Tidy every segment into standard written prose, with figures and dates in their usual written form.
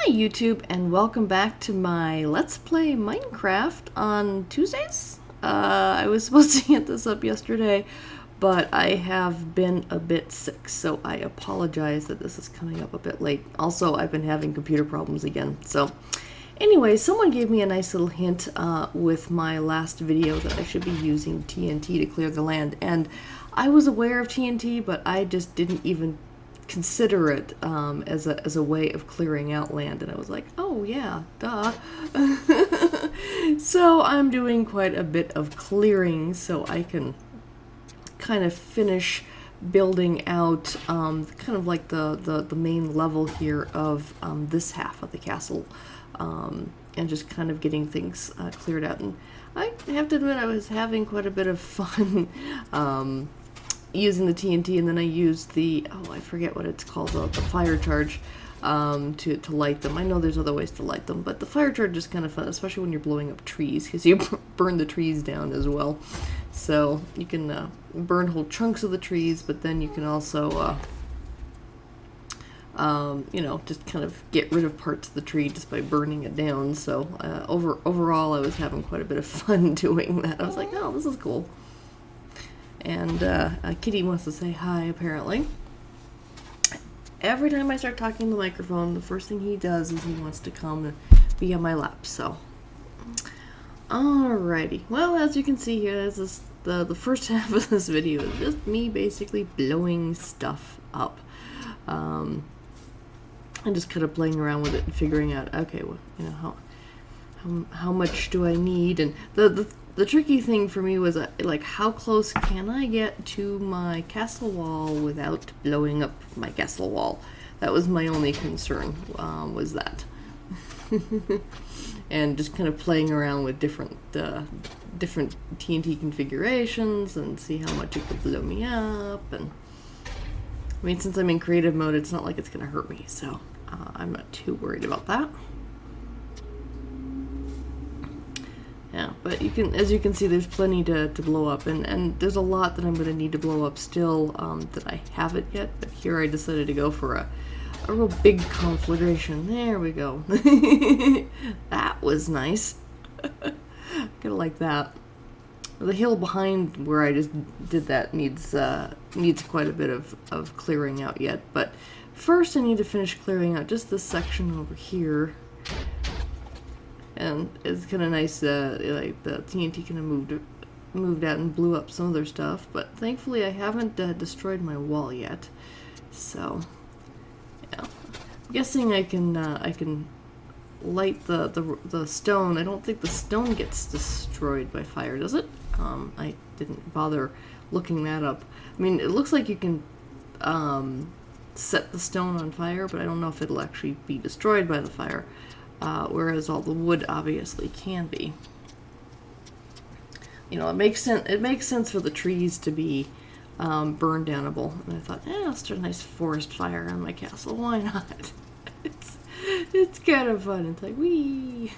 Hi YouTube, and welcome back to my Let's Play Minecraft on Tuesdays. I was supposed to get this up yesterday, but I have been a bit sick, so I apologize that this is coming up a bit late. Also, I've been having computer problems again. So anyway, someone gave me a nice little hint with my last video that I should be using TNT to clear the land, and I was aware of TNT, but I just didn't even consider it as a way of clearing out land, and I was like, oh yeah, duh. So I'm doing quite a bit of clearing so I can kind of finish building out kind of like the main level here of this half of the castle, and just kind of getting things cleared out. And I have to admit, I was having quite a bit of fun using the TNT, and then I used the, oh, I forget what it's called, the fire charge to light them. I know there's other ways to light them, but the fire charge is kind of fun, especially when you're blowing up trees, because you burn the trees down as well. So you can burn whole chunks of the trees, but then you can also, you know, just kind of get rid of parts of the tree just by burning it down. So overall, I was having quite a bit of fun doing that. I was like, oh, this is cool. And Kitty wants to say hi, apparently. Every time I start talking to the microphone, the first thing he does is he wants to come and be on my lap, so. Alrighty. Well, as you can see here, this is the first half of this video is just me basically blowing stuff up. And just kind of playing around with it and figuring out, okay, well, you know, how much do I need? And the tricky thing for me was like, how close can I get to my castle wall without blowing up my castle wall? That was my only concern, was that. And just kind of playing around with different TNT configurations and see how much it could blow me up. And I mean, since I'm in creative mode, it's not like it's gonna hurt me, so I'm not too worried about that. Yeah, but you can, as you can see, there's plenty to blow up, and there's a lot that I'm going to need to blow up still that I haven't yet, but here I decided to go for a real big conflagration. There we go. That was nice. Kinda like that. The hill behind where I just did that needs quite a bit of clearing out yet, but first I need to finish clearing out just this section over here. And it's kind of nice that like the TNT kind of moved out and blew up some of their stuff, but thankfully I haven't destroyed my wall yet. So yeah, I'm guessing I can light the stone. I don't think the stone gets destroyed by fire, does it? I didn't bother looking that up. I mean, it looks like you can set the stone on fire, but I don't know if it'll actually be destroyed by the fire. Whereas all the wood obviously can be. You know, it makes sense for the trees to be burn downable. And I thought, I'll start a nice forest fire on my castle. Why not? It's kind of fun. It's like, wee.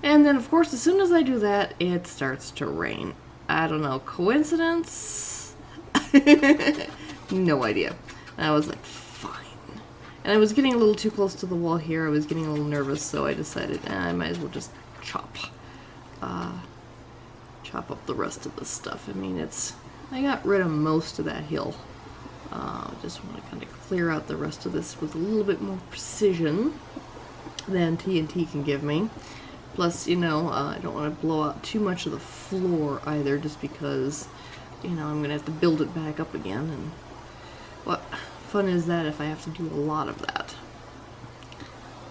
And then, of course, as soon as I do that, it starts to rain. I don't know, coincidence? No idea. And I was like, and I was getting a little too close to the wall here. I was getting a little nervous, so I decided I might as well just chop up the rest of this stuff. I mean, I got rid of most of that hill. Just want to kind of clear out the rest of this with a little bit more precision than TNT can give me. Plus, you know, I don't want to blow out too much of the floor either, just because, you know, I'm going to have to build it back up again. And what fun is that if I have to do a lot of that?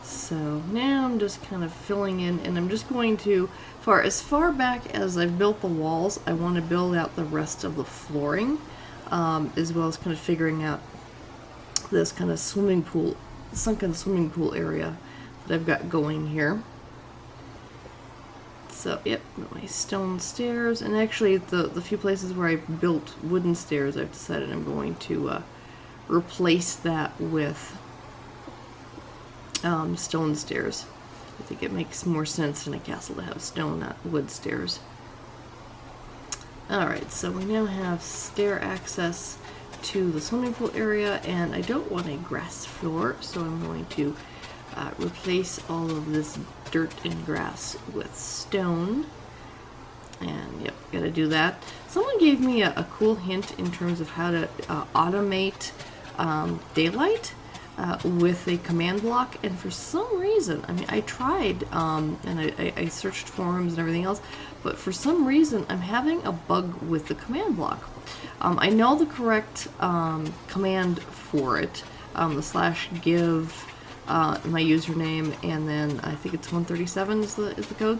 So now I'm just kind of filling in, and I'm just going to, as far back as I've built the walls, I want to build out the rest of the flooring, as well as kind of figuring out this kind of swimming pool, sunken swimming pool area that I've got going here. So, yep, my stone stairs, and actually the few places where I built wooden stairs, I've decided I'm going to replace that with stone stairs. I think it makes more sense in a castle to have stone, not wood stairs. Alright, so we now have stair access to the swimming pool area, and I don't want a grass floor, so I'm going to replace all of this dirt and grass with stone. And yep, gotta do that. Someone gave me a cool hint in terms of how to automate daylight with a command block, and for some reason, I mean, I tried and I searched forums and everything else, but for some reason I'm having a bug with the command block. I know the correct command for it, the /give my username, and then I think it's 137 is the code.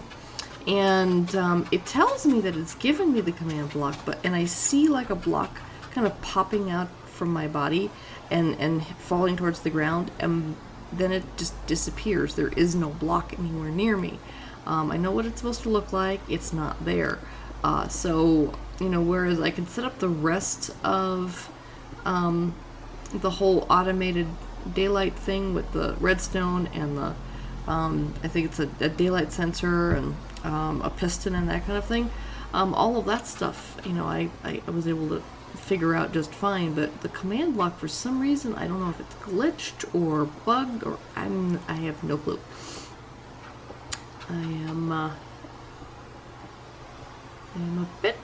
And it tells me that it's giving me the command block, and I see like a block kind of popping out from my body and falling towards the ground, and then it just disappears. There is no block anywhere near me. I know what it's supposed to look like. It's not there. So, you know, whereas I can set up the rest of the whole automated daylight thing with the redstone and the I think it's a daylight sensor and a piston and that kind of thing. All of that stuff, you know, I was able to figure out just fine, but the command block, for some reason, I don't know if it's glitched or bugged, or I have no clue. I am a bit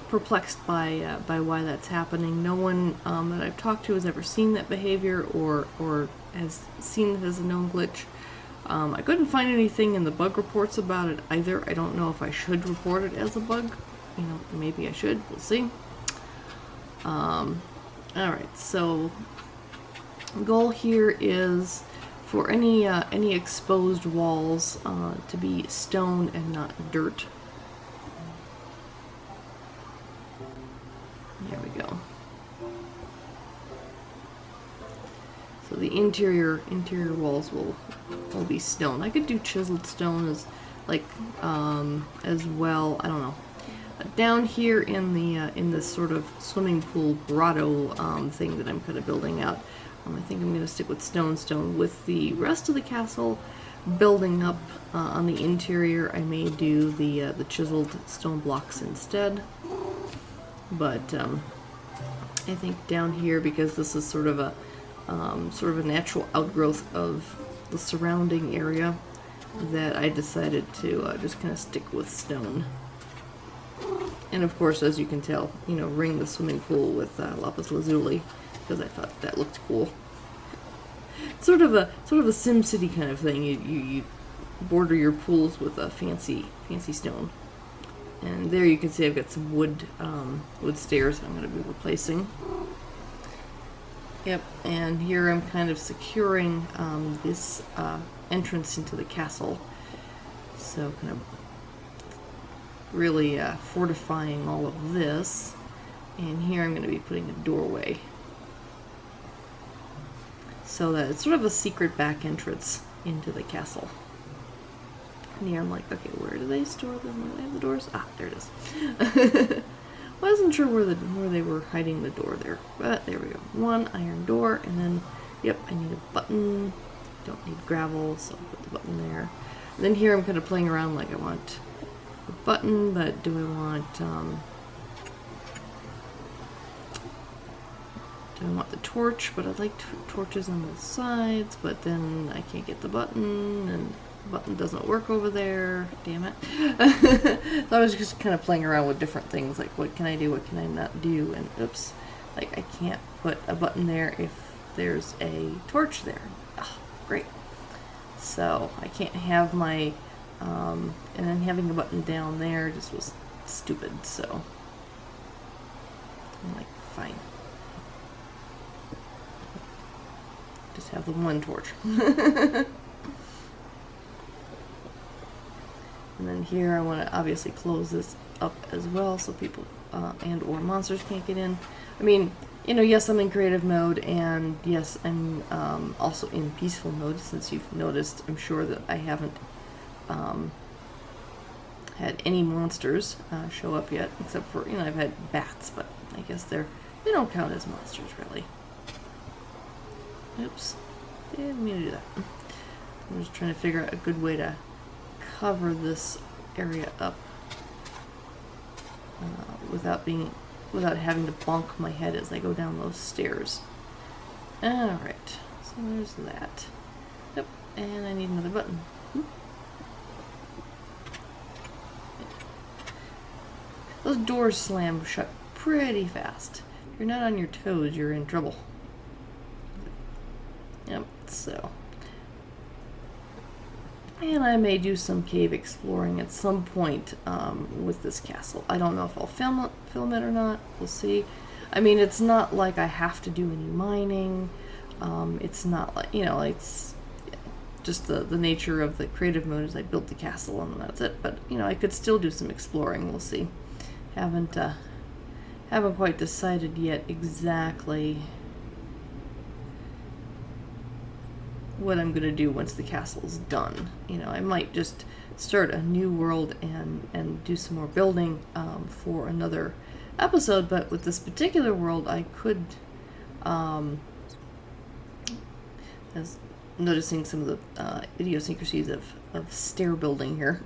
perplexed by why that's happening. No one that I've talked to has ever seen that behavior or has seen it as a known glitch. I couldn't find anything in the bug reports about it either. I don't know if I should report it as a bug. You know, maybe I should. We'll see. Alright, so goal here is for any exposed walls to be stone and not dirt. There we go. So the interior walls will be stone. I could do chiseled stone as as well. I don't know. Down here in this sort of swimming pool grotto thing that I'm kind of building out, I think I'm going to stick with stone with the rest of the castle building up on the interior. I may do the chiseled stone blocks instead, but I think down here, because this is sort of a natural outgrowth of the surrounding area, that I decided to just kind of stick with stone. And of course, as you can tell, you know, ring the swimming pool with lapis lazuli, because I thought that looked cool. Sort of a SimCity kind of thing. You border your pools with a fancy stone. And there you can see I've got some wood stairs I'm going to be replacing. Yep, and here I'm kind of securing this entrance into the castle. So kind of really fortifying all of this. And here I'm going to be putting a doorway, so that it's sort of a secret back entrance into the castle. And here I'm like, okay, where do they store them? Where do they have the doors? Ah, there it is. Wasn't sure where they were hiding the door there, but there we go. One iron door, and then, yep, I need a button. Don't need gravel, so I'll put the button there. And then here I'm kind of playing around, like I want a button, but do I want the torch? But I'd like torches on both sides, but then I can't get the button, and the button doesn't work over there. Damn it. So I was just kind of playing around with different things, like what can I do, what can I not do, and oops, like I can't put a button there if there's a torch there. Oh, great. So I can't have my, and then having a button down there just was stupid, so I'm like, fine. Just have the one torch. And then here I want to obviously close this up as well, so people and or monsters can't get in. I mean, you know, yes, I'm in creative mode, and yes, I'm also in peaceful mode, since you've noticed, I'm sure, that I haven't had any monsters show up yet, except for, you know, I've had bats, but I guess they don't count as monsters, really. Oops, didn't mean to do that. I'm just trying to figure out a good way to cover this area up without being without having to bonk my head as I go down those stairs. Alright, so there's that. Yep, and I need another button. Those doors slam shut pretty fast. If you're not on your toes, you're in trouble. Yep, so. And I may do some cave exploring at some point with this castle. I don't know if I'll film it or not. We'll see. I mean, it's not like I have to do any mining. It's not like, you know, it's just the nature of the creative mode is I built the castle and that's it. But, you know, I could still do some exploring. We'll see. Haven't quite decided yet exactly what I'm gonna do once the castle's done. You know, I might just start a new world and do some more building for another episode, but with this particular world I could as noticing some of the idiosyncrasies of stair building here.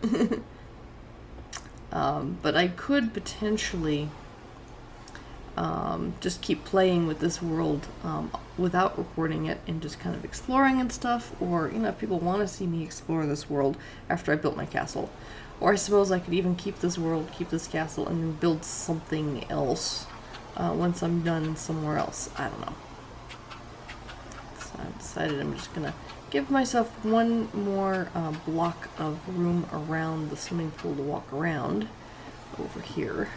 But I could potentially just keep playing with this world without recording it and just kind of exploring and stuff, or, you know, if people want to see me explore this world after I built my castle. Or I suppose I could even keep this world, keep this castle, and then build something else once I'm done somewhere else. I don't know. So I've decided I'm just going to give myself one more block of room around the swimming pool to walk around over here.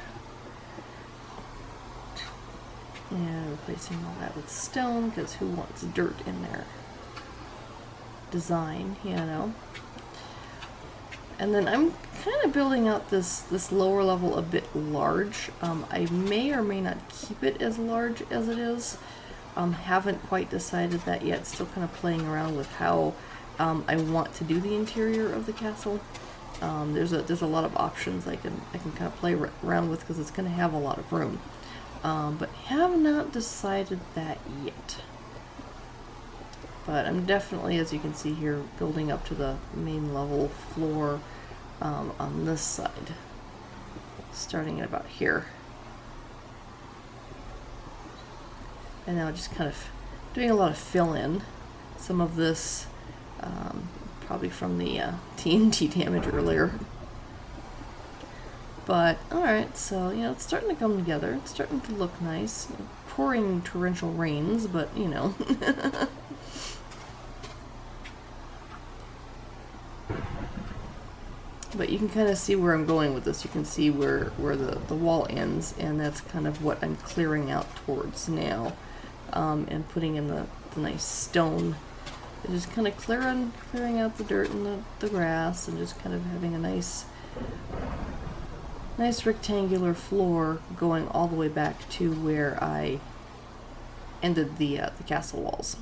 And replacing all that with stone, because who wants dirt in their design, you know? And then I'm kind of building out this lower level a bit large. I may or may not keep it as large as it is. Haven't quite decided that yet. Still kind of playing around with how I want to do the interior of the castle. There's a lot of options I can kind of play around with because it's going to have a lot of room. But have not decided that yet. But I'm definitely, as you can see here, building up to the main level floor on this side. Starting at about here. And now just kind of doing a lot of fill-in. Some of this probably from the TNT damage earlier. But, alright, so, you know, it's starting to come together. It's starting to look nice. You know, pouring torrential rains, but, you know. But you can kind of see where I'm going with this. You can see where the wall ends, and that's kind of what I'm clearing out towards now. And putting in the nice stone. And just kind of clearing out the dirt and the grass, and just kind of having a nice rectangular floor going all the way back to where I ended the castle walls.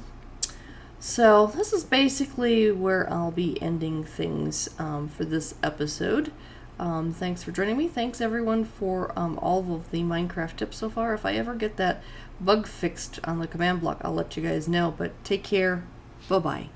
So this is basically where I'll be ending things for this episode. Thanks for joining me. Thanks everyone for all of the Minecraft tips so far. If I ever get that bug fixed on the command block, I'll let you guys know. But take care. Bye-bye.